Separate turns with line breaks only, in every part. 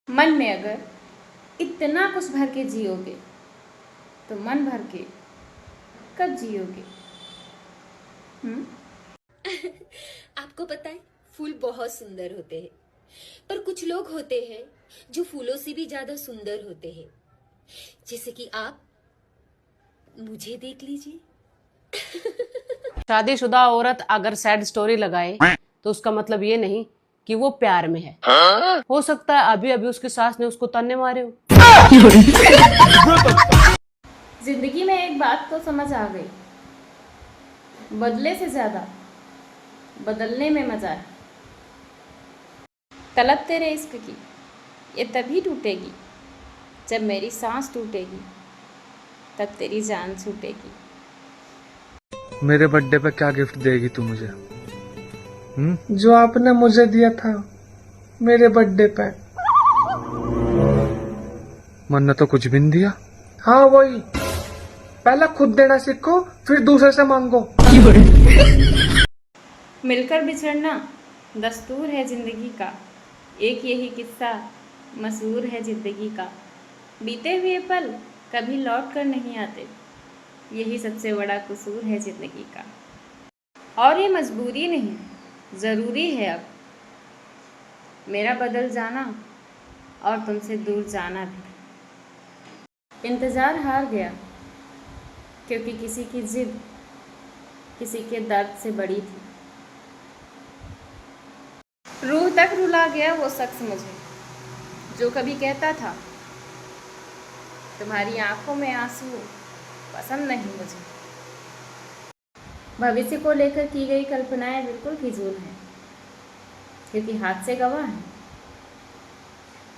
मन में अगर इतना कुछ भर के जियोगे तो मन भर के कब जियोगे?
आपको पता है फूल बहुत सुंदर होते हैं, पर कुछ लोग होते हैं जो फूलों से भी ज्यादा सुंदर होते हैं। जैसे कि आप मुझे देख लीजिए।
शादीशुदा औरत अगर सैड स्टोरी लगाए तो उसका मतलब ये नहीं कि वो प्यार में है। हो सकता है अभी अभी उसकी सास ने उसको ताने मारे हो।
जिंदगी में एक बात तो समझ आ गई, बदले से ज्यादा बदलने में मजा है। तलब तेरे इश्क की ये तभी टूटेगी जब मेरी सांस टूटेगी, तब तेरी जान छूटेगी।
मेरे बर्थडे पे क्या गिफ्ट देगी तू मुझे?
जो आपने मुझे दिया था मेरे बर्थडे पे।
मन ने तो कुछ भी नहीं दिया।
हाँ वही, पहले खुद देना सीखो फिर दूसरे से मांगो।
मिलकर बिछड़ना दस्तूर है जिंदगी का, एक यही किस्सा मशहूर है जिंदगी का। बीते हुए पल कभी लौट कर नहीं आते, यही सबसे बड़ा कसूर है जिंदगी का। और ये मजबूरी नहीं, ज़रूरी है अब मेरा बदल जाना और तुमसे दूर जाना भी। इंतज़ार हार गया क्योंकि किसी की जिद किसी के दर्द से बड़ी थी। रूह तक रुला गया वो शख्स मुझे, जो कभी कहता था तुम्हारी आंखों में आंसू पसंद नहीं मुझे। भविष्य को लेकर की गई कल्पनाएं बिल्कुल फिजूल हैं, क्योंकि हाथ से गवाह है,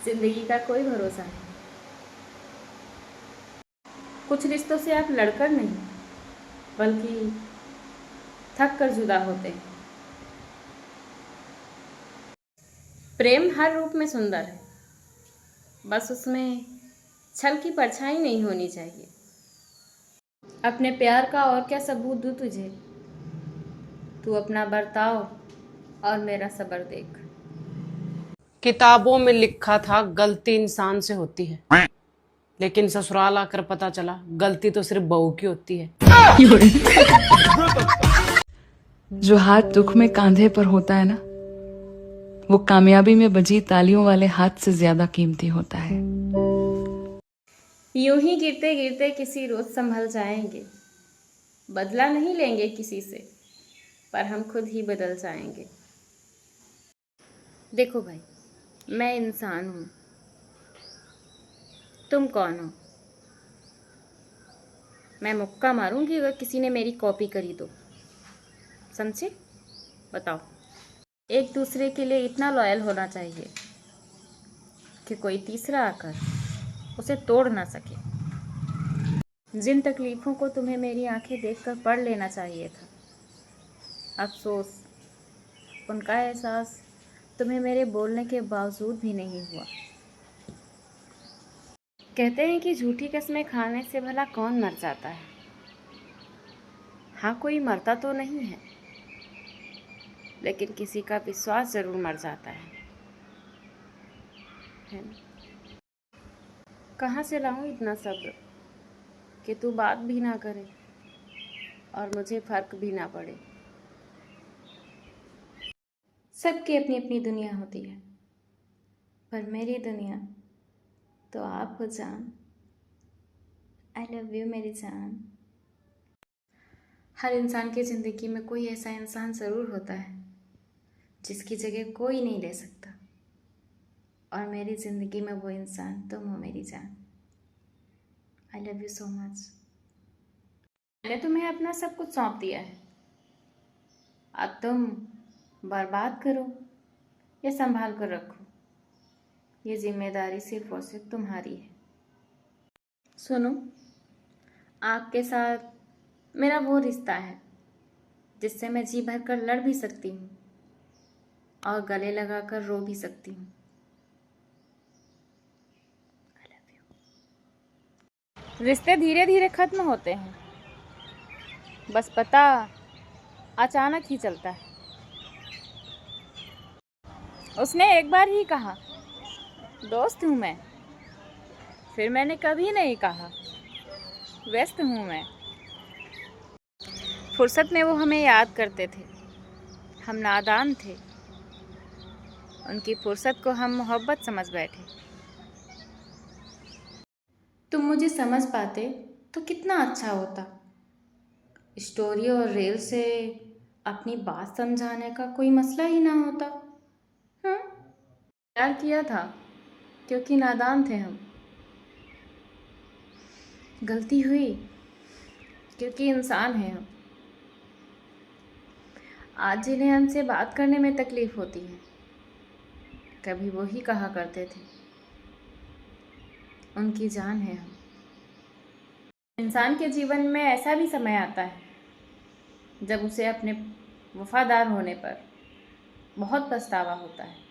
जिंदगी का कोई भरोसा नहीं। कुछ रिश्तों से आप लड़कर नहीं बल्कि थक कर जुदा होते हैं। प्रेम हर रूप में सुंदर है, बस उसमें छल की परछाई नहीं होनी चाहिए। अपने प्यार का और क्या सबूत दूं तुझे, तू अपना बर्ताव और मेरा सब्र देख।
किताबों में लिखा था गलती इंसान से होती है, लेकिन ससुराल आकर पता चला गलती तो सिर्फ बहू की होती है।
जो हाथ दुख में कांधे पर होता है ना, वो कामयाबी में बजी तालियों वाले हाथ से ज्यादा कीमती होता है।
यूं ही गिरते गिरते किसी रोज संभल जाएंगे, बदला नहीं लेंगे किसी से, पर हम खुद ही बदल जाएंगे। देखो भाई, मैं इंसान हूँ, तुम कौन हो? मैं मुक्का मारूंगी अगर किसी ने मेरी कॉपी करी तो, समझे? बताओ, एक दूसरे के लिए इतना लॉयल होना चाहिए कि कोई तीसरा आकर उसे तोड़ ना सके। जिन तकलीफ़ों को तुम्हें मेरी आंखें देखकर पढ़ लेना चाहिए था, अफसोस उनका एहसास तुम्हें मेरे बोलने के बावजूद भी नहीं हुआ। कहते हैं कि झूठी कस्में खाने से भला कौन मर जाता है। हाँ, कोई मरता तो नहीं है, लेकिन किसी का विश्वास ज़रूर मर जाता है ना? कहाँ से लाऊं इतना सब्र कि तू बात भी ना करे और मुझे फ़र्क भी ना पड़े। सबकी अपनी अपनी दुनिया होती है, पर मेरी दुनिया तो आप हो जान। आई लव यू मेरी जान। हर इंसान की ज़िंदगी में कोई ऐसा इंसान ज़रूर होता है जिसकी जगह कोई नहीं ले सकता, और मेरी ज़िंदगी में वो इंसान तुम हो मेरी जान। I love you so much. मैंने तुम्हें अपना सब कुछ सौंप दिया है, अब तुम बर्बाद करो या संभाल कर रखो, ये जिम्मेदारी सिर्फ और सिर्फ तुम्हारी है। सुनो, आपके साथ मेरा वो रिश्ता है जिससे मैं जी भर कर लड़ भी सकती हूँ और गले लगाकर रो भी सकती हूँ। I love you. रिश्ते धीरे धीरे खत्म होते हैं, बस पता अचानक ही चलता है। उसने एक बार ही कहा, दोस्त हूँ मैं। फिर मैंने कभी नहीं कहा व्यस्त हूँ मैं। फुर्सत में वो हमें याद करते थे, हम नादान थे, उनकी फुर्सत को हम मोहब्बत समझ बैठे। तुम मुझे समझ पाते तो कितना अच्छा होता। स्टोरी और रील से अपनी बात समझाने का कोई मसला ही ना होता। प्यार किया था क्योंकि नादान थे हम। गलती हुई क्योंकि इंसान हैं हम। आज जिन्हें हमसे बात करने में तकलीफ होती है, कभी वो ही कहा करते थे उनकी जान है हम। इंसान के जीवन में ऐसा भी समय आता है जब उसे अपने वफादार होने पर बहुत पछतावा होता है।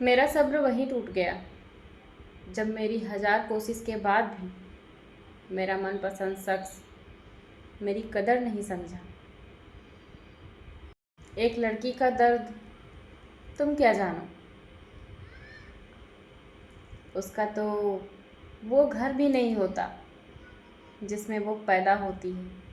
मेरा सब्र वहीं टूट गया जब मेरी 1000 कोशिश के बाद भी मेरा मनपसंद शख्स मेरी कदर नहीं समझा। एक लड़की का दर्द तुम क्या जानो, उसका तो वो घर भी नहीं होता जिसमें वो पैदा होती है।